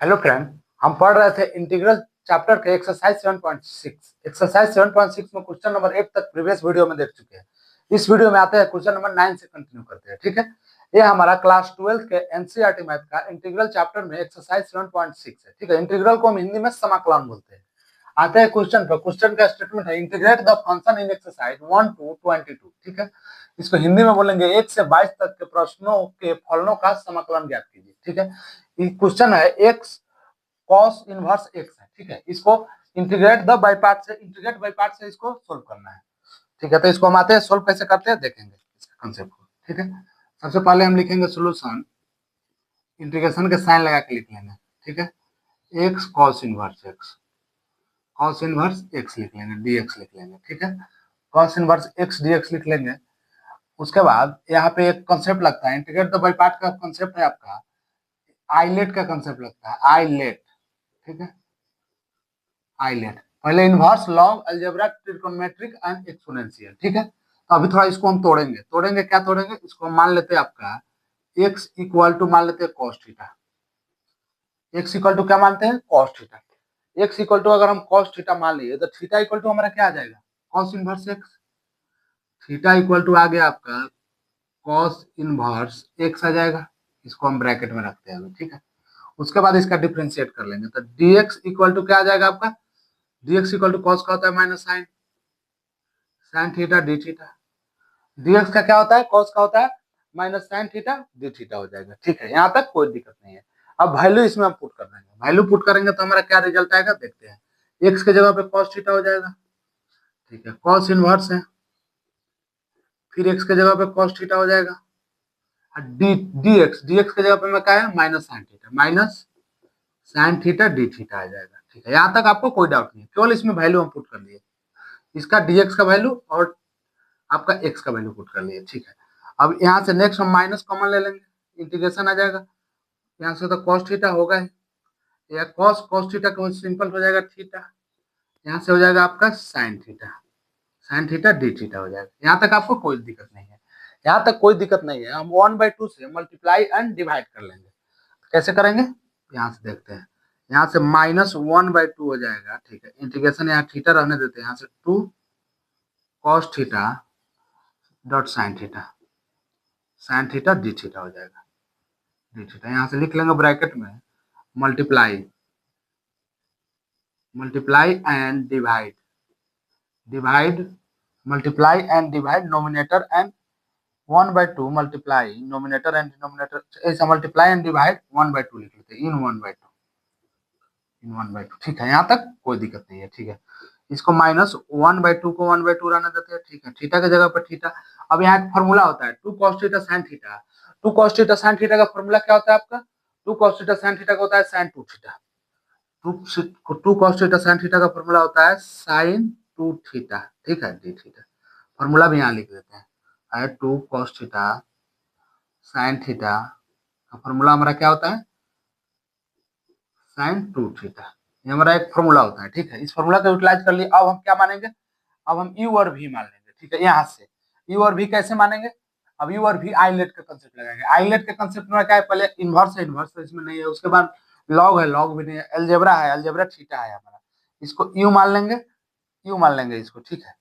Hello friend. हम पढ़ रहे थे इंटीग्रल चैप्टर के एक्सरसाइज 7.6। एक्सरसाइज 7.6 में क्वेश्चन नंबर 8 तक प्रीवियस वीडियो में देख चुके हैं। इस वीडियो में आते हैं क्वेश्चन नंबर 9 से कंटिन्यू करते हैं। ठीक है, ये हमारा क्लास 12 के एनसीईआरटी मैथ का इंटीग्रल चैप्टर में एक्सरसाइज 7.6 है। ठीक है, इंटीग्रल को हम हिंदी में समाकलन बोलते हैं। आते हैं क्वेश्चन पर। क्वेश्चन का स्टेटमेंट है integrate the function in exercise 1 to 22। ठीक है, इसको हिंदी में बोलेंगे 1 से 22 तक के प्रश्नों के फलनों का समाकलन ज्ञात कीजिए। ठीक है, ये क्वेश्चन है एक्स कॉस इनवर्स एक्स है। ठीक है, इसको इंटीग्रेट द बाय पार्ट से इसको सोल्व करना है। ठीक है, तो इसको हम आते हैं सोल्व कैसे करते हैं देखेंगे इसका कंसेप्ट को। ठीक है, सबसे पहले हम लिखेंगे सोल्यूशन, इंटीग्रेशन के साइन लगा के लिख लेंगे। ठीक है, एक्स कॉस इनवर्स एक्स लिख लेंगे, डीएक्स लिख लेंगे। ठीक है, कॉस इनवर्स एक्स डीएक्स लिख लेंगे। उसके बाद यहाँ पे एक कंसेप्ट लगता है, इंटीग्रेट द बाय पार्ट का कंसेप्ट है आपका आइलेट का कंसेप्ट लगता है, आइलेट। ठीक है, आइलेट पहले inverse log algebra trigonometric and exponential. ठीक है, तो अभी थोड़ा इसको हम तोड़ेंगे क्या तोड़ेंगे, इसको मान लेते हैं आपका x इक्वल टू मान लेते हैं cos theta. x equal to क्या मानते हैं, cos theta. x equal to अगर हम cos थीटा मान लिए तो थीटा इक्वल टू हमारा क्या आ जाएगा, cos inverse x। Theta equal to आ गया आपका cos इनवर्स x आ जाएगा। इसको हम ब्रैकेट में रखते हैं अभी। ठीक है, उसके बाद इसका डिफरेंशिएट कर लेंगे तो dx इक्वल टू क्या आ जाएगा आपका, dx इक्वल टू cos का होता है minus sine sine theta D theta. dx का क्या होता है, cos का होता है minus sine theta D theta हो जाएगा। ठीक है, यहाँ तक कोई दिक्कत नहीं है। अब वैल्यू इसमें हम पुट कर देंगे, वैल्यू पुट करेंगे तो हमारा क्या रिजल्ट आएगा देखते हैं। x के जगह पे cos थीटा हो जाएगा। ठीक है, cos इनवर्स है, फिर x के जगह पे cos थीटा हो जाएगा। dx के जगह पे मैं क्या है minus sine theta D theta आ जाएगा। ठीक है, यहाँ तक आपको कोई डाउट नहीं है, केवल इसमें वैल्यू हम पुट कर लिए, इसका dx का वैल्यू और आपका x का वैल्यू पुट कर लिए। ठीक है, अब यहाँ से नेक्स्ट हम माइनस कॉमन ले लेंगे, इंटीग्रेशन आ जाएगा। यहाँ से तो cos थीटा होगा ही, या cos थीटा को सिंपल हो जाएगा थीटा, यहाँ से हो जाएगा आपका साइन थीटा डी थीटा हो जाएगा। यहाँ तक आपको कोई दिक्कत नहीं है, यहाँ तक कोई दिक्कत नहीं है। हम 1/2 से मल्टीप्लाई एंड डिवाइड कर लेंगे। कैसे करेंगे, यहाँ से देखते हैं। यहाँ से -1/2 हो जाएगा। ठीक है, इंटीग्रेशन यहाँ थीटा रहने देते हैं, यहाँ से 2 cos theta dot sign theta D theta हो जाएगा। डी थीटा यहाँ से लिख लेंगे ब्रैकेट में multiply and divide multiply and divide nominator and 1/2 multiply nominator and denominator, ऐसा मल्टीप्लाई एंड डिवाइड 1/2 लिख लेते हैं इन 1/2। ठीक है, यहाँ तक कोई दिक्कत नहीं है। ठीक है, इसको -1/2 को 1/2 रहने देते हैं। ठीक है, थीटा की जगह पर थीटा। अब यहाँ एक फॉर्मूला होता है 2 cos theta sin theta. 2 cos theta sin theta का फॉर्मूला क्या होता है आपका, 2 cos थीटा sin थीटा का होता है sin 2 theta. 2 cos theta sin theta का फॉर्मूला होता है sin 2 थीटा। ठीक है, डी थीटा फॉर्मूला भी यहाँ लिख देते हैं। 2 cos थीटा sin थीटा का फॉर्मूला हमारा क्या होता है sin 2 थीटा। ये हमारा एक फॉर्मूला होता है। ठीक है, इस फॉर्मूला का यूटिलाइज कर लिए। अब हम क्या मानेंगे, अब हम यू और भी मान लेंगे। ठीक है, यहाँ से यू और भी कैसे मानेंगे, अब यू और भी आइलेट का कंसेप्ट लगाएंगे। आइलेट के कंसेप्ट में क्या है, पहले इनवर्स है, इनवर्स तो इसमें नहीं है। उसके बाद लॉग है, लॉग भी नहीं है। अलजेब्रा है, अलजेब्रा थीटा है हमारा। इसको यू मान लेंगे इसको। ठीक है,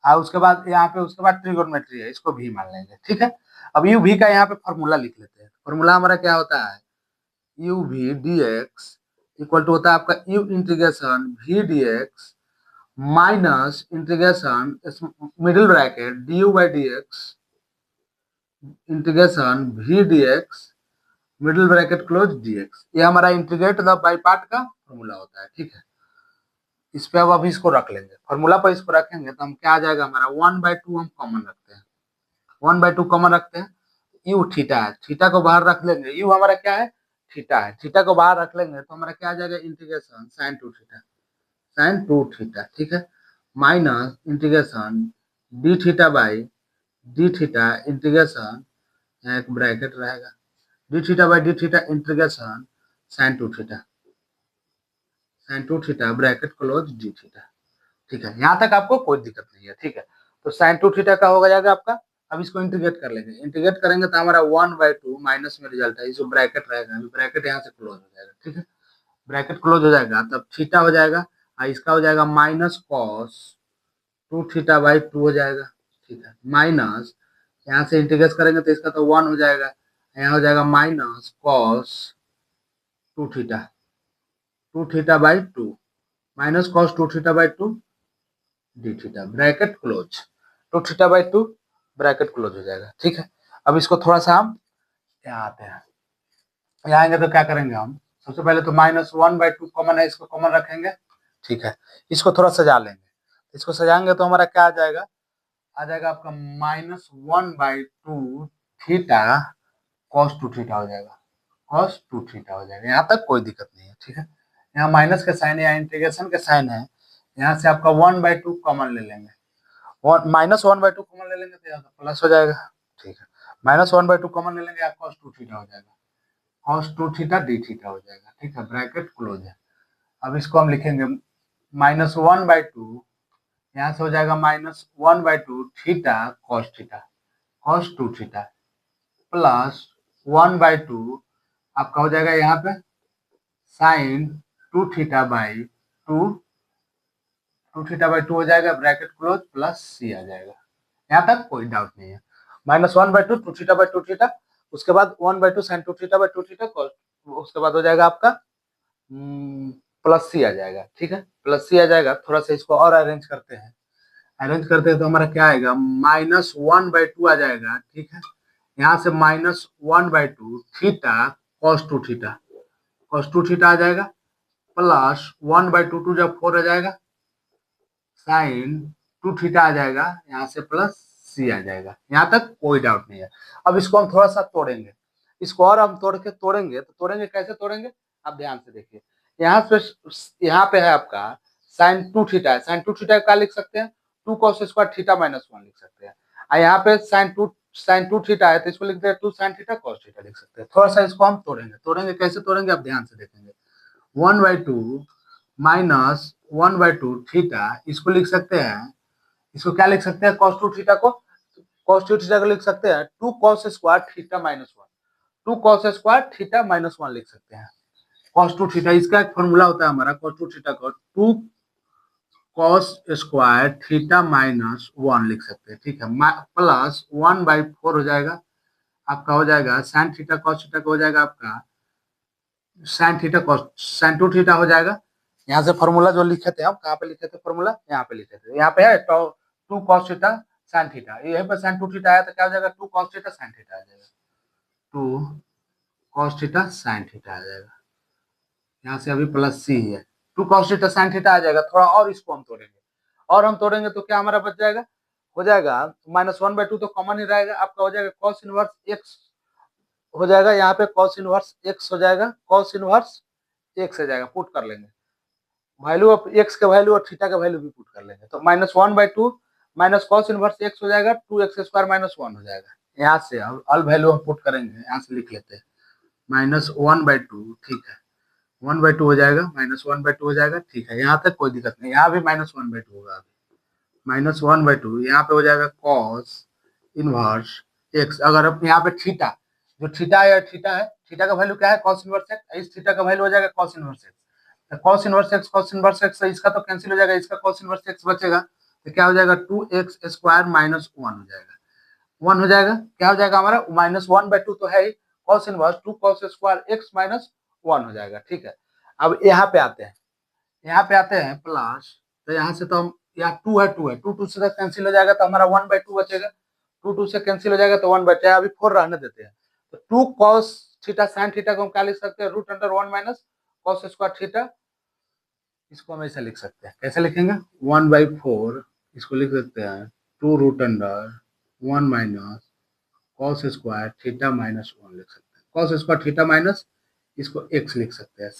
और उसके बाद यहाँ पे उसके बाद ट्रिगोनोमेट्री है, इसको भी मान लेंगे। ठीक है, अब यू भी का यहाँ पे फॉर्मूला लिख लेते हैं। फॉर्मूला हमारा क्या होता है, यू भी डी एक्स इक्वल टू होता है आपका U integration V D X minus integration middle bracket D U by D X integration V D X middle bracket close D X. ये हमारा इंटीग्रेट द बाई पार्ट का formula होता है। ठीक है, इस पे अब अभी इसको रख लेंगे, फॉर्मूला पर इसको रखेंगे तो हम क्या आ जाएगा हमारा 1/2 हम कॉमन रखते हैं, 1/2 कॉमन रखते हैं। यू थीटा है, थीटा को बाहर रख लेंगे, यू हमारा क्या है थीटा है, थीटा को बाहर रख लेंगे तो हमारा क्या आ जाएगा इंटीग्रेशन साइन टू थीटा। ठीक है, minus integration D theta by D theta integration, यहाँ एक ब्रैकेट रहेगा, D theta by D theta integration sine two theta bracket close D theta. ठीक है, यहाँ तक आपको कोई दिक्कत नहीं है। ठीक है, तो साइन 2 थीटा का हो जाएगा आपका। अब इसको इंटीग्रेट कर लेंगे, इंटीग्रेट करेंगे तो हमारा 1/2 माइनस में रिजल्ट है, जो ब्रैकेट रहेगा, ब्रैकेट यहाँ से क्लोज हो जाएगा। ठीक है, ब्रैकेट क्लोज हो जाएगा तब थीटा हो जाएगा और इसका हो जाएगा माइनस कॉस 2 थीटा बाई 2 हो जाएगा। ठीक है, माइनस यहाँ से इंटीग्रेट करेंगे तो इसका तो 1 हो जाएगा, यहाँ हो जाएगा minus cos 2 theta 2 theta by 2 minus cos 2 theta by 2 D theta bracket close. 2 theta by 2 bracket close हो जाएगा। ठीक है, अब इसको थोड़ा सा हम यहाँ आते हैं, यहाँ आएंगे तो क्या करेंगे हम, सबसे पहले तो -1/2 कॉमन है, इसको कॉमन रखेंगे। ठीक है, इसको थोड़ा सजा लेंगे, इसको सजाएंगे तो हमारा क्या आ जाएगा आपका -1/2 थीटा कॉस 2 थीटा हो जाएगा, कॉस 2 थीटा हो जाएगा। यहाँ तक कोई दिक्कत नहीं है। ठीक है, यहाँ माइनस के साइन है, यहाँ इंटीग्रेशन के साइन है, यहाँ से आपका 1/2 कॉमन ले लेंगे, -1/2 कॉमन ले लेंगे तो यहाँ प्लस हो जाएगा। ठीक है, -1/2 कॉमन ले लेंगे, यहाँ कॉस 2 थीटा हो जाएगा, कॉस 2 थीटा डी थीटा हो जाएगा। ठीक है, ब्रैकेट क्लोज है। अब इसको हम लिखेंगे -1/2, यहाँ से हो जाएगा -1/2 थीटा कॉस 2 थीटा प्लस 1/2 आपका हो जाएगा यहाँ पे sine 2 theta by 2 2 theta by 2 हो जाएगा, ब्रैकेट क्लोज प्लस सी आ जाएगा। यहाँ तक कोई डाउट नहीं है। -1/2 2 थीटा बाई 2 थीटा, उसके बाद 1/2 साइन 2 थीटा बाई 2 थीटा, उसके बाद हो जाएगा आपका प्लस सी आ जाएगा। ठीक है, प्लस सी आ जाएगा। थोड़ा सा इसको और अरेंज करते हैं, तो हमारा क्या आएगा, -1/2 आ जाएगा। ठीक है, यहाँ से -1/2 थीटा कॉस 2 थीटा आ जाएगा प्लस 1/2 2 जब 4 आ जाएगा साइन 2 थीटा आ जाएगा, यहाँ से प्लस सी आ जाएगा। यहाँ तक कोई डाउट नहीं है। अब इसको हम थोड़ा सा तोड़ेंगे, इसको और हम तोड़ेंगे तो तोड़ेंगे कैसे तोड़ेंगे, आप ध्यान से देखिए। यहाँ पे है आपका साइन 2 थीटा है, साइन 2 थीटा का लिख सकते हैं 2 cos² थीटा -1 लिख सकते हैं। और यहाँ पे साइन 2 थीटा है तो इसको लिखते हैं 2 sin थीटा cos थीटा लिख सकते हैं। थोड़ा सा इसको हम तोड़ेंगे कैसे तोड़ेंगे आप ध्यान से देखेंगे। 1/2 -1/2 थीटा, इसको लिख सकते हैं, इसको क्या लिख सकते हैं, cos 2 थीटा को लिख सकते हैं 2 cos² थीटा -1 लिख सकते हैं। cos 2 थीटा इसका एक फॉर्मूला होता है हमारा, cos 2 थीटा को 2 cos² थीटा -1 लिख सकते हैं। ठीक है, प्लस 1/4 हो जाएगा, आपका हो जाएगा साइन थीटा कॉस थीटा को हो जाएगा आपका साइन 2 थीटा हो जाएगा। यहाँ से फॉर्मूला जो लिखे थे हम, कहाँ पे लिखे थे फॉर्मूला, यहाँ पे लिखे थे, यहाँ पे है 2 cos थीटा साइन थीटा, यहीं पर साइन 2 थीटा आया तो क्या हो जाएगा 2 cos थीटा साइन थीटा आ जाएगा, 2 cos थीटा साइन थीटा आ जाएगा। यहाँ से अभी प्लस सी है, 2 cos थीटा साइन थीटा आ जाएगा। थोड़ा और इसको हम तोड़ेंगे, और हम तोड़ेंगे तो क्या हमारा बच जाएगा, हो जाएगा -1/2 तो कॉमन ही रहेगा, आपका हो जाएगा कॉस इनवर्स एक्स हो जाएगा, यहाँ पे कॉस इनवर्स एक्स हो जाएगा, कॉस इनवर्स एक्स हो जाएगा, पुट कर लेंगे वैल्यू ऑफ एक्स का वैल्यू और थीटा का वैल्यू भी पुट कर लेंगे तो -1/2 माइनस कॉस इनवर्स एक्स हो जाएगा 2x² -1 हो जाएगा। यहाँ से ऑल वैल्यू हम पुट करेंगे, यहाँ से लिख लेते हैं -1/2। ठीक है, 1/2 हो जाएगा, -1/2 हो जाएगा। ठीक है, यहाँ तक कोई दिक्कत नहीं, यहाँ भी -1/2 होगा, -1/2 यहाँ पे हो जाएगा कॉस इनवर्स एक्स। अगर अब यहाँ पे थीटा, जो थीटा का वैल्यू क्या है, कॉस इनवर्स एक्स, इस थीटा का वैल्यू हो जाएगा cos inverse x. Cos inverse x इसका तो कैंसिल हो जाएगा, इसका कॉस इनवर्स एक्स बचेगा तो क्या हो जाएगा 2x² -1 हो जाएगा, 1 हो जाएगा। क्या हो जाएगा हमारा -1/2 तो है ही, कॉस इनवर्स 2 cos² x -1 हो जाएगा। ठीक है, अब यहाँ पे आते हैं, प्लस, तो यहाँ से तो हम यहाँ 2 है, 2 से कैंसिल हो जाएगा तो हमारा 1/2 बचेगा, 2 से कैंसिल हो जाएगा तो 1 बचेगा, अभी 4 रहने देते हैं तो 2 cos थीटा sin थीटा को हम क्या लिख सकते हैं, √1 - cos² थीटा, इसको हम ऐसा लिख सकते हैं, कैसे लिखेंगे 1/4, इसको लिख सकते हैं 2√1 - cos² थीटा -1 लिख सकते हैं, cos² थीटा माइनस इसको x लिख सकते हैं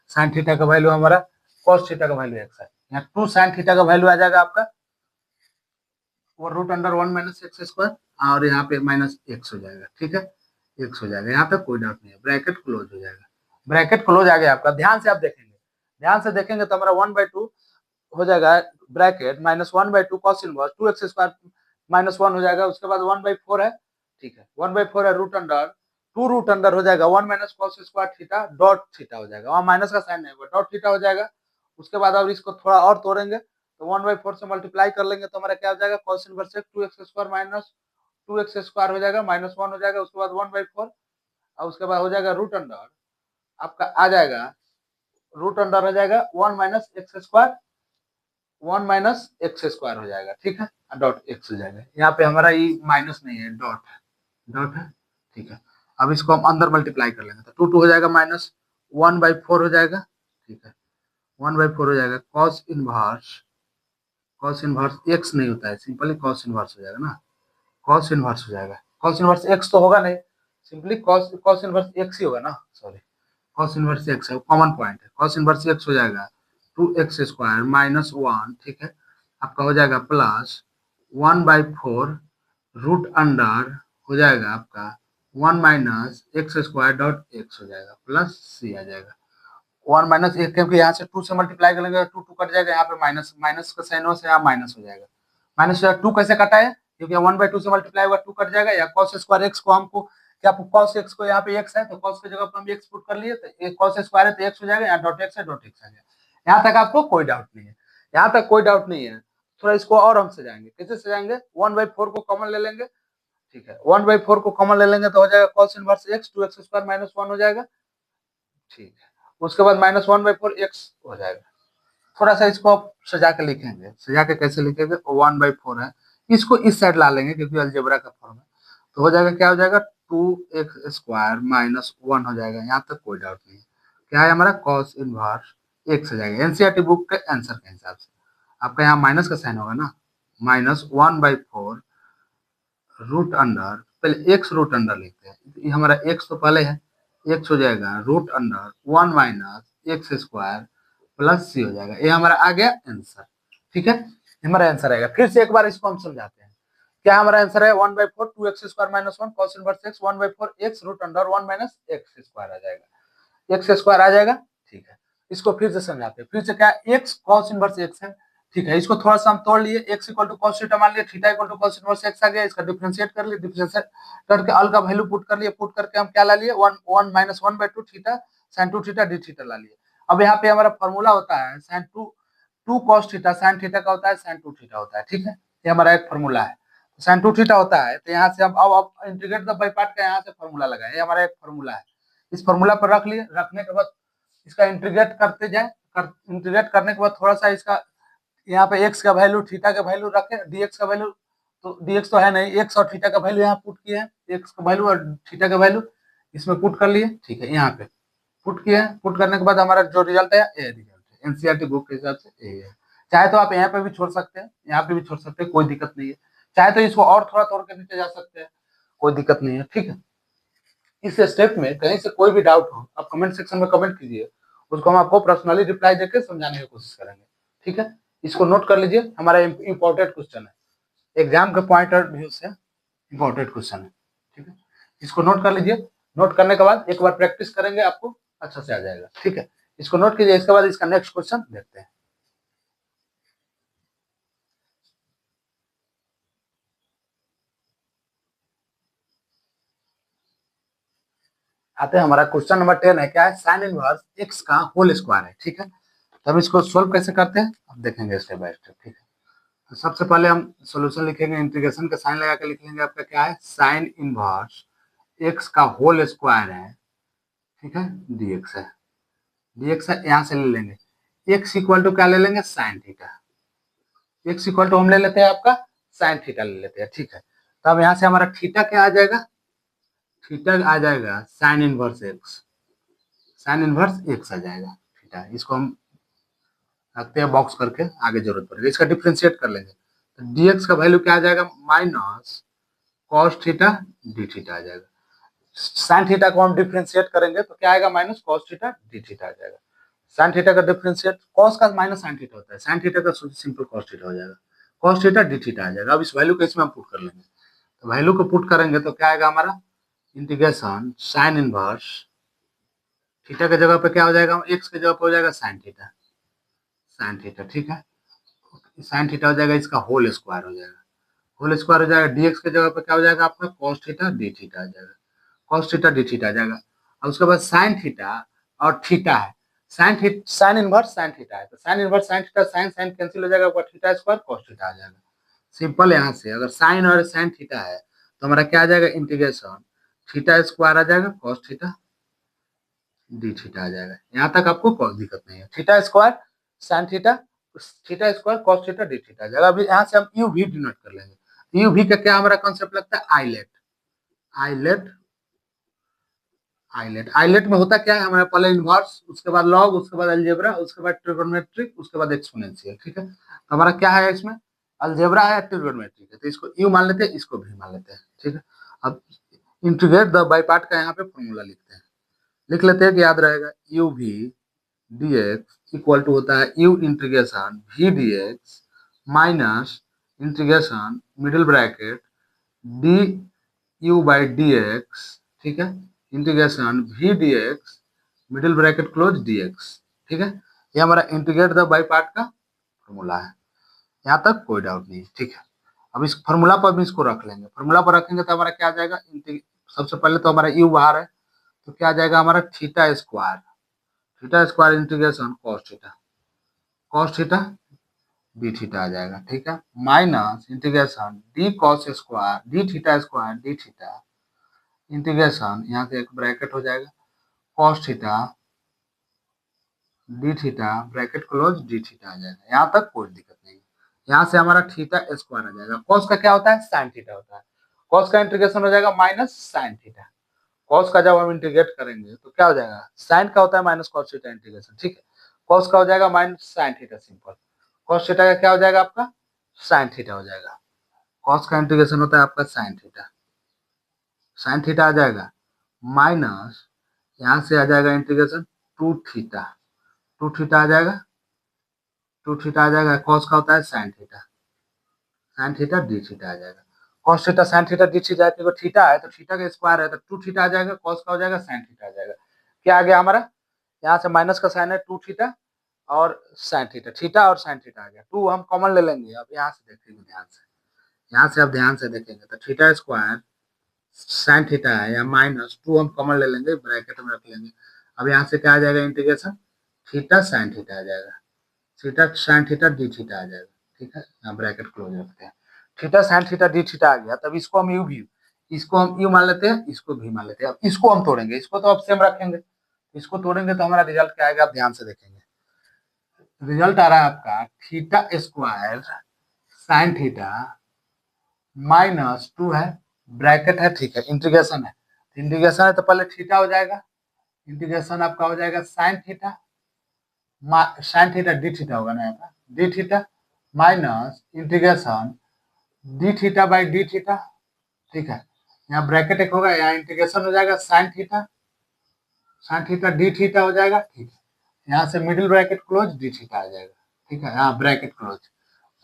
साइन थीटा का वैल्यू हमारा cos थीटा का वैल्यू x है, यहाँ 2 sin थीटा का वैल्यू आ जाएगा आपका वो √1 - x² और यहाँ पे -x हो जाएगा। ठीक है, x हो जाएगा, यहाँ पे कोई डाउट नहीं है, ब्रैकेट क्लोज हो जाएगा, ब्रैकेट क्लोज आ गया आपका। ध्यान से आप देखेंगे, तो हमारा 1/2 हो जाएगा, ब्रैकेट -1/2 cos इनवर्स 2x² -1 हो जाएगा, उसके बाद 1/4 है। ठीक है, 1/4 है √1 टू रूट अंडर हो जाएगा 1 minus cos square theta dot theta हो जाएगा, वहां माइनस का साइन नहीं होगा, डॉट थीटा हो जाएगा। उसके बाद अब इसको थोड़ा और तोड़ेंगे तो 1/4 से मल्टीप्लाई कर लेंगे तो हमारा क्या हो जाएगा, cos inverse x 2x square minus 2x square हो जाएगा, -1 हो जाएगा। उसके बाद 1/4 और उसके बाद हो जाएगा रूट अंडर, आपका आ जाएगा रूट अंडर हो जाएगा 1 minus x square, 1 minus x square हो जाएगा, ठीक है, डॉट एक्स हो जाएगा। यहाँ पे हमारा ये माइनस नहीं है, डॉट डॉट है, ठीक है। अब इसको हम अंदर मल्टीप्लाई कर लेंगे तो 2 2 हो जाएगा, -1/4 हो जाएगा, ठीक है, 1/4 हो जाएगा। कॉस इनवर्स एक्स नहीं होता है, सिंपली कॉस इनवर्स हो जाएगा ना, कॉस इनवर्स हो जाएगा। कॉस इनवर्स एक्स तो होगा नहीं, simply cos cos inverse x ही होगा ना, सॉरी, कॉस इनवर्स एक्स है, कॉमन पॉइंट है, कॉस इनवर्स एक्स हो जाएगा 2x स्क्वायर -1, ठीक है, आपका हो जाएगा प्लस 1/4 रूट अंडर हो जाएगा आपका 1 minus x square dot X हो जाएगा, प्लस सी आ जाएगा 1 माइनस एक, क्योंकि यहाँ से 2 से मल्टीप्लाई करेंगे 2 2 कट जाएगा, यहाँ पे माइनस माइनस का साइन से यहाँ माइनस हो जाएगा, माइनस 2 कैसे कटा है, क्योंकि 1/2 से मल्टीप्लाई हुआ 2 कट जाएगा, या कॉस स्क्वायर एक्स को हमको क्या, कॉस एक्स को यहाँ पे एक्स है तो कॉस की जगह पर हम एक्स पुट कर लिए तो कॉस स्क्वायर है तो एक्स हो जाएगा, यहाँ डॉट एक्स है डॉट एक्स आ गया। यहाँ तक आपको कोई डाउट नहीं है, यहाँ तक कोई डाउट नहीं है। थोड़ा इसको और हम सजाएंगे, कैसे सजाएंगे, 1/4 को कॉमन ले लेंगे, ठीक है, 1/4 को कॉमन ले लेंगे तो हो जाएगा cos inverse x 2x square -1 हो जाएगा, ठीक है। उसके बाद -1/4 एक्स हो जाएगा। थोड़ा सा इसको आप सजा के लिखेंगे, सजा के कैसे लिखेंगे, 1/4 है, इसको इस साइड ला लेंगे क्योंकि अलजेब्रा का फॉर्म है, तो हो जाएगा क्या हो जाएगा 2x स्क्वायर -1 हो जाएगा। यहाँ तक कोई डाउट नहीं है, क्या है हमारा कॉस इनवर्स एक्स हो जाएगा, एनसीईआरटी बुक के आंसर के हिसाब से। आपका यहाँ माइनस का साइन होगा ना, -1/4 रूट अंडर, पहले एक्स रूट अंडर लिखते हैं, ये हमारा एक्स तो पहले है, एक्स हो जाएगा root under 1 minus x square plus c हो जाएगा, ये हमारा आ गया आंसर, ठीक है, हमारा आंसर आएगा। फिर से एक बार इसको हम समझाते हैं, क्या हमारा आंसर है 1/4 2x square -1 cos inverse x 1/4 x root under 1 minus x square आ जाएगा, एक्स स्क्वायर आ जाएगा, ठीक है। इसको फिर से समझाते हैं, फिर से क्या, x cos इनवर्स x है, ठीक है, इसको थोड़ा सा हम तोड़ लिए, x equal to cos theta मान लिया, theta equal to cos inverse x आ गया, इसका डिफरेंशिएट कर लिए, डिफरेंशिएट करके अल का वैल्यू पुट कर लिए, पुट करके हम क्या ला लिए 1 minus 1/2 theta sin 2 theta d theta ला लिए। अब यहाँ पे हमारा फॉर्मूला होता है sin 2 cos theta sin theta का होता है sin 2 थीटा होता है, ठीक है, ये हमारा एक फॉर्मूला है, sin 2 थीटा होता है, तो यहाँ से हम अब इंटीग्रेट द बाई पार्ट का यहाँ से फॉर्मूला लगाए, ये हमारा एक फॉर्मूला है, इस फॉर्मूला पर रख लिए, रखने के बाद इसका इंटीग्रेट करते जाए, इंटीग्रेट करने के बाद थोड़ा सा इसका यहाँ पे x का वैल्यू थीटा का वैल्यू रखे, dx का वैल्यू, तो dx तो है नहीं, x और थीटा का वैल्यू यहाँ पुट किए हैं, x का वैल्यू और थीटा का वैल्यू इसमें पुट कर लिए, ठीक है, यहाँ पे पुट किए, पुट करने के बाद हमारा जो रिजल्ट है ये रिजल्ट है, एनसीईआरटी बुक के हिसाब से ये है। चाहे तो आप यहाँ पे भी छोड़ सकते हैं, यहाँ पे भी छोड़ सकते हैं, कोई दिक्कत नहीं है, चाहे तो इसको और थोड़ा तोड़ के नीचे जा सकते हैं, कोई दिक्कत नहीं है, ठीक है। इस स्टेप में कहीं से कोई भी डाउट हो आप कमेंट सेक्शन में कमेंट कीजिए, उसको हम आपको पर्सनली रिप्लाई देकर समझाने की कोशिश करेंगे, ठीक है। इसको नोट कर लीजिए, हमारा इंपॉर्टेंट क्वेश्चन है, एग्जाम के पॉइंट ऑफ व्यू से इंपॉर्टेंट क्वेश्चन है, ठीक है, इसको नोट कर लीजिए। नोट करने के बाद एक बार प्रैक्टिस करेंगे, आपको अच्छा से आ जाएगा, ठीक है। इसको नोट कीजिए, इसके बाद इसका नेक्स्ट क्वेश्चन देखते हैं। आते हैं, हमारा क्वेश्चन नंबर 10 है, क्या है, साइन इनवर्स एक्स का होल स्क्वायर है, ठीक है। तब इसको सोल्व कैसे करते हैं अब देखेंगे स्टेप बाय स्टेप, ठीक है। तो सबसे पहले हम सॉल्यूशन लिखेंगे, इंटीग्रेशन का साइन लगा के लिख लेंगे, आपका क्या है, साइन इनवर्स एक्स का होल स्क्वायर है, ठीक है, dx है, dx है, यहाँ से ले लेंगे x इक्वल टू क्या ले लेंगे, sine theta, x equal to हम ले लेते हैं आपका साइन थीटा ले लेते हैं, ठीक है। तब यहाँ से हमारा थीटा क्या आ जाएगा, थीटा आ जाएगा sine inverse x, sine inverse x आ जाएगा, थीटा, इसको हम रखते हैं बॉक्स करके, आगे जरूरत पड़ेगी, इसका डिफ्रेंशिएट कर लेंगे, तो dx का वैल्यू क्या आ जाएगा, minus cos theta D theta आ जाएगा, साइन थीटा को हम डिफ्रेंशिएट करेंगे तो क्या आएगा, minus cos theta D theta आ जाएगा। साइन थीटा का डिफरेंशिएट, कॉस का माइनस साइन थीटा होता है, साइन थीटा का सिंपल कॉस थीटा हो जाएगा, कॉस थीटा डी थीटा आ जाएगा। अब इस वैल्यू को इसमें हम पुट कर लेंगे, तो वैल्यू को पुट करेंगे तो क्या आएगा हमारा, इंटीग्रेशन साइन इनवर्स थीटा के जगह पे क्या हो जाएगा, एक्स के जगह पे हो जाएगा साइन थीटा, साइन थीटा, ठीक है, साइन थीटा हो जाएगा, इसका होल स्क्वायर हो जाएगा, होल स्क्वायर हो जाएगा, डीएक्स के जगह पे क्या हो जाएगा आपका, कॉस थीटा डी थीटा आ जाएगा, कॉस थीटा डी थीटा आ जाएगा। और उसके बाद साइन थीटा और थीटा है, साइन इनवर्स साइन थीटा है, तो sine inverse sine theta, sine sine cancel हो जाएगा, ऊपर थीटा स्क्वायर कॉस थीटा आ जाएगा। सिंपल, यहाँ से अगर साइन और साइन थीटा है तो हमारा क्या आ जाएगा, इंटीग्रेशन थीटा स्क्वायर आ जाएगा कॉस थीटा डी थीटा आ जाएगा। यहाँ तक आपको कोई दिक्कत नहीं है। Theta square sine theta, theta square cos theta D theta आ जाएगा। अभी यहाँ से हम यू भी डिनोट कर लेंगे। यू भी का क्या हमारा कॉन्सेप्ट लगता है, आइलेट। आइलेट आइलेट आइलेट में होता क्या है, हमारा पहले इनवर्स, उसके बाद लॉग, उसके बाद अलजेब्रा, उसके बाद ट्रिगोनोमेट्रिक, उसके बाद एक्सपोनेंशियल। ठीक है, तो हमारा क्या है इसमें, अलजेब्रा है, ट्रिगोनोमेट्रिक है, तो इसको यू मान लेते हैं, इसको भी मान लेते हैं। ठीक है, अब इंटीग्रेट द बाई पार्ट का यहाँ पे फॉर्मूला लिखते हैं, लिख लेते हैं कि याद रहेगा, यू भी डी एक्स इक्वल टू होता है U integration V D X minus integration middle bracket D U by D X. ठीक है, integration V D X middle bracket close D X. ठीक है, ये हमारा इंटीग्रेट द बाई पार्ट का formula है। यहाँ तक कोई डाउट नहीं। ठीक है, अब इस फॉर्मूला पर भी इसको रख लेंगे। फॉर्मूला पर रखेंगे तो हमारा क्या आ जाएगा, सबसे पहले तो हमारा यू बाहर है, तो क्या आ जाएगा हमारा theta square, theta square integration cos theta D theta आ जाएगा। ठीक है, minus integration d cos square d theta square d theta integration, यहाँ से एक ब्रैकेट हो जाएगा, cos theta D theta bracket close D theta आ जाएगा। यहाँ तक कोई दिक्कत नहीं। यहाँ से हमारा थीटा स्क्वायर आ जाएगा। कॉस का क्या होता है, साइन थीटा होता है। कॉस का इंटीग्रेशन हो जाएगा माइनस साइन थीटा। कॉस का जब हम इंटीग्रेट करेंगे तो क्या हो जाएगा, साइन का होता है माइनस कॉस थीटा इंटीग्रेशन। ठीक है, कॉस का हो जाएगा minus sine theta simple. Cos theta का क्या हो जाएगा आपका, साइन थीटा हो जाएगा। कॉस का इंटीग्रेशन होता है आपका साइन थीटा, साइन थीटा आ जाएगा माइनस, यहाँ से आ जाएगा integration two theta, two theta आ जाएगा, टू थीटा आ जाएगा। कॉस का होता है साइन थीटा डी थीटा आ जाएगा। Cos theta sine theta D theta है, तो थीटा है तो थीटा का स्क्वायर है तो टू थीटा आ जाएगा, कॉस का हो जाएगा साइन थीटा आ जाएगा। क्या आ गया हमारा, यहाँ से माइनस का साइन है टू थीटा और साइन थीटा, थीटा और साइन थीटा आ गया। टू हम कॉमन ले लेंगे। अब यहाँ से देखेंगे ध्यान से, यहाँ से अब ध्यान से देखेंगे तो थीटा स्क्वायर साइन थीटा है, या माइनस टू हम कॉमन ले लेंगे, ब्रैकेट में रख लेंगे। अब यहाँ से क्या आ जाएगा, इंटीग्रेशन थीटा साइन थीटा आ जाएगा, theta sine theta D theta आ जाएगा। ठीक है, यहाँ ब्रैकेट क्लोज रखते हैं। Theta sine theta D theta आ गया, तब इसको हम यू भी, इसको हम यू मान लेते हैं, इसको भी मान लेते हैं। अब इसको हम तोड़ेंगे, इसको तो अब सेम रखेंगे, इसको तोड़ेंगे तो हमारा रिजल्ट क्या आएगा, आप ध्यान से देखेंगे। रिजल्ट आ रहा है आपका theta square sine theta minus to है, ब्रैकेट है। ठीक है, इंटीग्रेशन है, इंटीग्रेशन है तो पहले थीटा हो जाएगा, इंटीग्रेशन आपका हो जाएगा साइन थीटा डी थीटा होगा ना, यहाँ D theta minus integration D theta by D theta. ठीक है, यहाँ ब्रैकेट एक होगा, यहाँ इंटीग्रेशन हो जाएगा साइन थीटा डी थीटा हो जाएगा। ठीक है, यहाँ से middle bracket close D theta आ जाएगा। ठीक है, यहाँ ब्रैकेट क्लोज।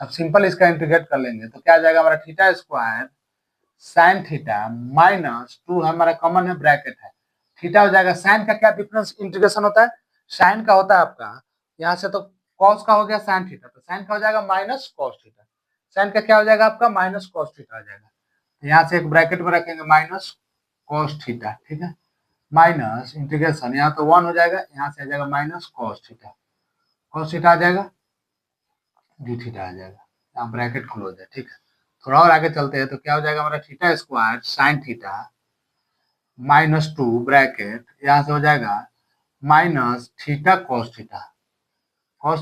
अब सिंपल इसका इंटीग्रेट कर लेंगे तो क्या आ जाएगा हमारा, theta square sine theta minus two हमारा कॉमन है, ब्रैकेट है, थीटा हो जाएगा। साइन का क्या डिफरेंस इंटीग्रेशन होता है, साइन का होता है आपका, यहाँ से तो कॉस का हो गया साइन थीटा, तो साइन का हो जाएगा माइनस कॉस थीटा, साइन का क्या हो जाएगा आपका, माइनस कॉस थीटा आ जाएगा। तो यहाँ से एक ब्रैकेट में रखेंगे माइनस कॉस थीटा। ठीक है, माइनस इंटीग्रेशन, यहाँ तो वन हो जाएगा, यहाँ से आ जाएगा माइनस कॉस थीटा आ जाएगा, डी थीटा आ जाएगा। यहाँ ब्रैकेट क्लोज है। ठीक है, थोड़ा और आगे चलते हैं तो क्या हो जाएगा हमारा, theta square sine theta minus two bracket, यहाँ से हो जाएगा minus theta cos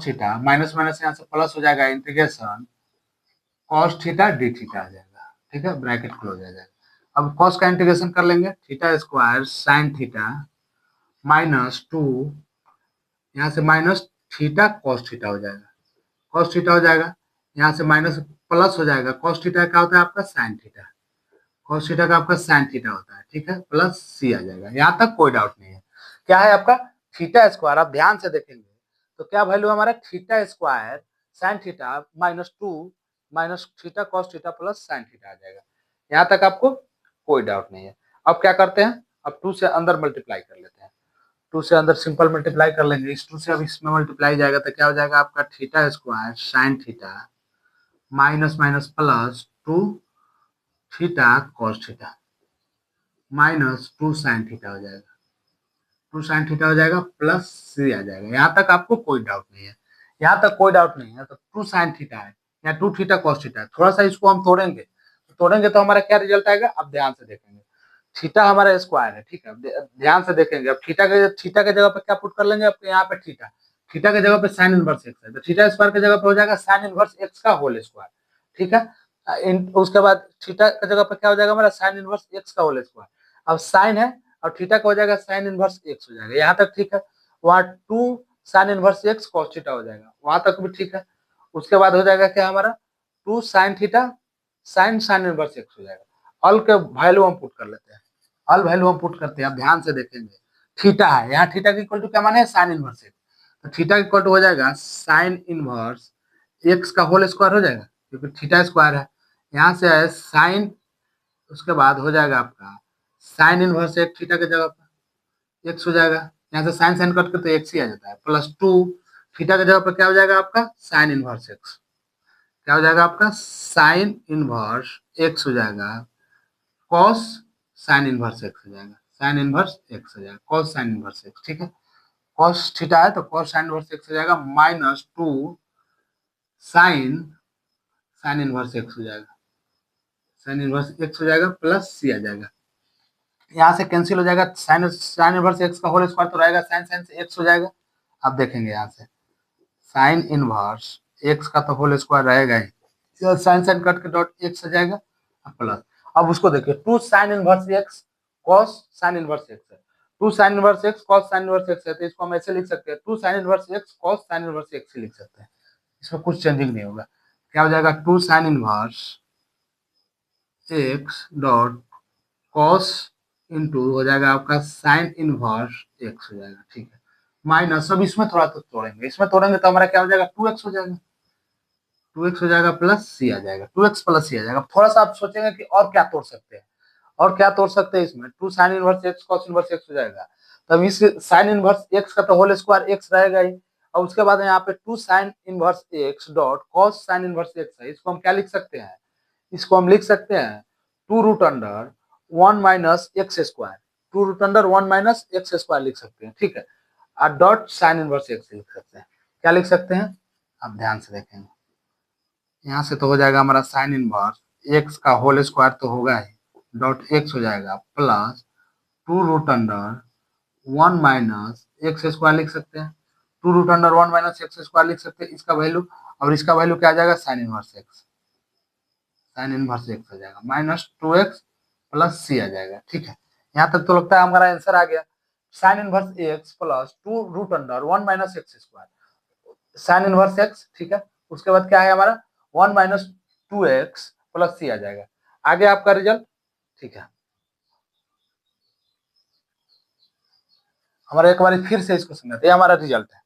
theta minus minus यहाँ से प्लस हो जाएगा, integration cos theta D theta आ जाएगा। ठीक है, ब्रैकेट क्लोज आ जाएगा। अब कॉस का इंटीग्रेशन कर लेंगे, theta square sine theta minus to, यहाँ से माइनस थीटा कॉस थीटा हो जाएगा, कॉस थीटा हो जाएगा, यहाँ से माइनस प्लस हो जाएगा, कॉस थीटा का होता है आपका साइन थीटा, कॉस थीटा का आपका साइन थीटा होता है। ठीक है, प्लस सी आ जाएगा। यहाँ तक कोई डाउट नहीं है। क्या है आपका थीटा स्क्वायर, आप ध्यान से देखेंगे तो क्या वैल्यू हमारा theta square sine theta minus two minus theta cos theta plus sine theta आ जाएगा। यहाँ तक आपको कोई डाउट नहीं है। अब क्या करते हैं, अब टू से अंदर मल्टीप्लाई कर लेते हैं, टू से अंदर सिंपल मल्टीप्लाई कर लेंगे, इस टू से अब इसमें मल्टीप्लाई जाएगा तो क्या हो जाएगा आपका theta square sine theta minus minus plus two theta cos theta minus 2 sine theta हो जाएगा, 2 साइन थीटा हो जाएगा प्लस सी आ जाएगा। यहाँ तक आपको कोई डाउट नहीं है, यहाँ तक कोई डाउट नहीं है। तो 2 साइन थीटा है या 2 थीटा कॉस थीटा है। थोड़ा सा इसको हम तोड़ेंगे तो हमारा क्या रिजल्ट आएगा, अब ध्यान से देखेंगे। थीटा हमारा स्क्वायर है, ठीक है। ध्यान से देखेंगे। अब थीटा के जगह पे क्या पुट कर लेंगे, आपके यहाँ पे थीटा, थीटा के जगह पे साइन इनवर्स एक्स है, तो थीटा स्क्वायर के जगह पे हो जाएगा साइन इनवर्स एक्स का होल स्क्वायर, ठीक है। उसके बाद थीटा की जगह पे क्या हो जाएगा हमारा साइन इनवर्स एक्स का होल स्क्वायर। अब साइन है और थीटा का हो जाएगा साइन इनवर्स एक्स हो जाएगा, यहाँ तक ठीक है। वहाँ 2 sign inverse x cos theta हो जाएगा, वहां तक भी ठीक है। उसके बाद हो जाएगा क्या हमारा 2 sign theta sine sine inverse x हो जाएगा। ऑल के वैल्यू हम पुट कर लेते हैं, ऑल वैल्यू हम पुट करते हैं। अब ध्यान से देखेंगे, थीटा है, यहाँ थीटा की इक्वल टू क्या माने, साइन इनवर्स एक्स। तो थीटा की इक्वल टू हो जाएगा साइन इनवर्स एक्स का होल स्क्वायर हो जाएगा, क्योंकि थीटा स्क्वायर है। यहाँ से है साइन, उसके बाद हो जाएगा आपका साइन इनवर्स एक थीटा की जगह पर एक्स हो जाएगा। यहाँ से साइन साइन कट के तो एक्स ही आ जाता है, प्लस 2 थीटा की जगह पर क्या हो जाएगा आपका साइन इनवर्स एक्स, क्या हो जाएगा आपका साइन इनवर्स एक्स हो जाएगा, कॉस साइन इनवर्स एक्स हो जाएगा, साइन इनवर्स एक्स हो जाएगा, कॉस साइन इनवर्स एक्स, ठीक है। कॉस थीटा है तो कॉस साइन इनवर्स एक्स हो जाएगा, minus 2 sine sine inverse x हो जाएगा, साइन इनवर्स एक्स हो जाएगा प्लस सी आ जाएगा। यहाँ से कैंसिल हो जाएगा, साइन साइन इनवर्स एक्स का होल स्क्वायर तो रहेगा, साइन साइन से एक्स हो जाएगा। अब देखेंगे यहाँ से साइन इनवर्स एक्स का तो होल स्क्वायर रहेगा ही, साइन साइन कट के डॉट एक्स आ जाएगा प्लस। अब उसको देखिए 2 sign inverse x cos sine inverse x है, 2 sign inverse x cos sine inverse x है, तो इसको हम ऐसे लिख सकते हैं 2 sign inverse x cos sine inverse x लिख सकते हैं। इसमें कुछ चेंजिंग नहीं होगा। क्या हो जाएगा 2 sign inverse x dot cos into हो जाएगा आपका साइन इनवर्स एक्स हो जाएगा, ठीक है। माइनस, अब इसमें थोड़ा तो तोड़ेंगे, इसमें तोड़ेंगे तो हमारा क्या हो जाएगा 2x हो जाएगा, 2x हो जाएगा प्लस सी आ जाएगा, 2x प्लस सी आ जाएगा। थोड़ा सा आप सोचेंगे कि और क्या तोड़ सकते हैं, और क्या तोड़ सकते हैं इसमें, 2 sign inverse x cos inverse x हो जाएगा। तब इस साइन इनवर्स एक्स का तो होल स्क्वायर एक्स रहेगा ही, और उसके बाद यहाँ पे 2 sign inverse x dot cos sine inverse x है, इसको हम क्या लिख सकते हैं, इसको हम लिख सकते हैं 2 root under 1 minus x square, 2 root under 1 minus x square लिख सकते हैं, ठीक है। और डॉट साइन इनवर्स एक्स लिख सकते हैं, क्या लिख सकते हैं। अब ध्यान से देखेंगे, यहाँ से तो हो जाएगा हमारा साइन इनवर्स एक्स का होल स्क्वायर तो होगा ही, डॉट एक्स हो जाएगा plus 2 root under 1 minus x square लिख सकते हैं, 2 root under 1 minus x square लिख सकते हैं इसका वैल्यू, और इसका वैल्यू क्या आ जाएगा sine inverse x, sine inverse x आ जाएगा माइनस 2x प्लस सी आ जाएगा, ठीक है। यहाँ तक तो लगता है हमारा आंसर आ गया, sine inverse X plus 2 root under 1 minus x square sine inverse X, ठीक है। उसके बाद क्या है हमारा 1 माइनस 2x प्लस सी आ जाएगा, आगे आपका रिजल्ट, ठीक है। हमारा एक बार फिर से इसको समझते हैं, ये हमारा रिजल्ट है,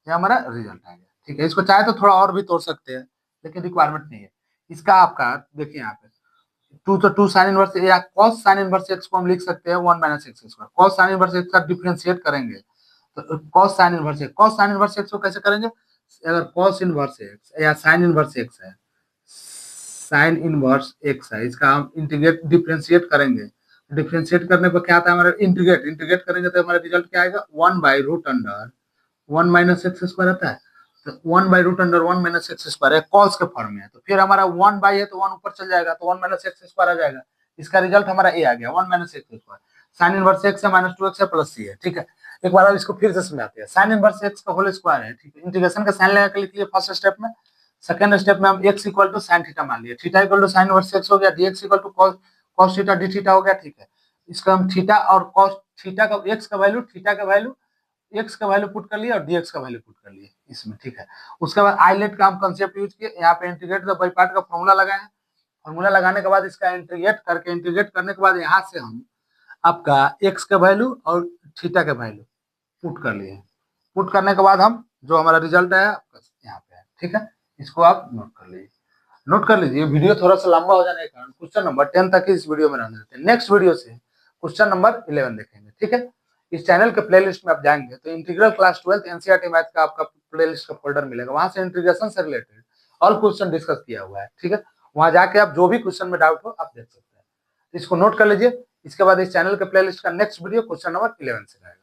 ये हमारा रिजल्ट आ गया, ठीक है। इसको चाहे तो थोड़ा और भी तोड़ सकते हैं, लेकिन रिक्वायरमेंट नहीं है इसका। आपका देखिए यहाँ पे 2 तो 2 साइन इनवर्स या cos साइन इनवर्स एक्स को हम लिख सकते हैं 1 minus x square, cos sign inverse X का डिफरेंशिएट करेंगे तो cos साइन इनवर्स एक्स को कैसे करेंगे, अगर cos इनवर्स एक्स या साइन इनवर्स एक्स है, साइन इनवर्स एक्स है, इसका हम इंटीग्रेट डिफरेंशिएट करेंगे, डिफरेंशिएट करने पर क्या आता है हमारा इंटीग्रेट, इंटीग्रेट करेंगे तो हमारा रिजल्ट क्या आएगा 1 by root under 1 minus x square आता है, तो 1 by root under 1 minus x square है, कॉस के फॉर्म में है, तो फिर हमारा 1 बाई है तो 1 ऊपर चल जाएगा तो 1 माइनस एक्स स्क्वायर आ जाएगा। इसका रिजल्ट हमारा ए आ गया 1 minus x square, sine inverse x है माइनस 2x है प्लस सी है, ठीक है। एक बार अब इसको फिर से समझाते हैं, साइन इनवर्स एक्स का होल स्क्वायर है, ठीक है। इंटीग्रेशन का साइन लगा के लिख लिए फर्स्ट स्टेप में, सेकंड स्टेप में हम x equal to sine theta मान लिए, theta equal to sine inverse x हो गया, dx equal to cos theta d theta हो गया, ठीक है। इसका हम थीटा और cos थीटा का x का वैल्यू थीटा का वैल्यू एक्स का वैल्यू पुट कर लिया और डीएक्स का वैल्यू पुट कर लिए इसमें, ठीक है। उसके बाद आइलेट का हम कंसेप्ट यूज किए, यहाँ पे इंटीग्रेट द बाई पार्ट का फॉर्मूला लगाए, फॉर्मूला लगाने के बाद इसका इंटीग्रेट करने के बाद यहाँ से हम आपका एक्स का वैल्यू और थीटा का वैल्यू पुट कर लिए, पुट करने के बाद हम जो हमारा रिजल्ट है यहाँ पे है, ठीक है। इसको आप नोट कर लीजिए, नोट कर लीजिए। वीडियो थोड़ा सा लंबा हो जाने के कारण क्वेश्चन नंबर 10 तक ही इस वीडियो में रहने देते हैं, नेक्स्ट वीडियो से क्वेश्चन नंबर 11 देखेंगे, ठीक है। इस चैनल के प्लेलिस्ट में आप जाएंगे तो इंटीग्रल क्लास 12 एनसीईआरटी मैथ का आपका प्लेलिस्ट का फोल्डर मिलेगा, वहां से इंटीग्रेशन से रिलेटेड ऑल क्वेश्चन डिस्कस किया हुआ है, ठीक है। वहां जाके आप जो भी क्वेश्चन में डाउट हो आप देख सकते हैं, इसको नोट कर लीजिए। इसके बाद इस चैनल के प्लेलिस्ट का नेक्स्ट वीडियो क्वेश्चन नंबर 11 से रहेगा।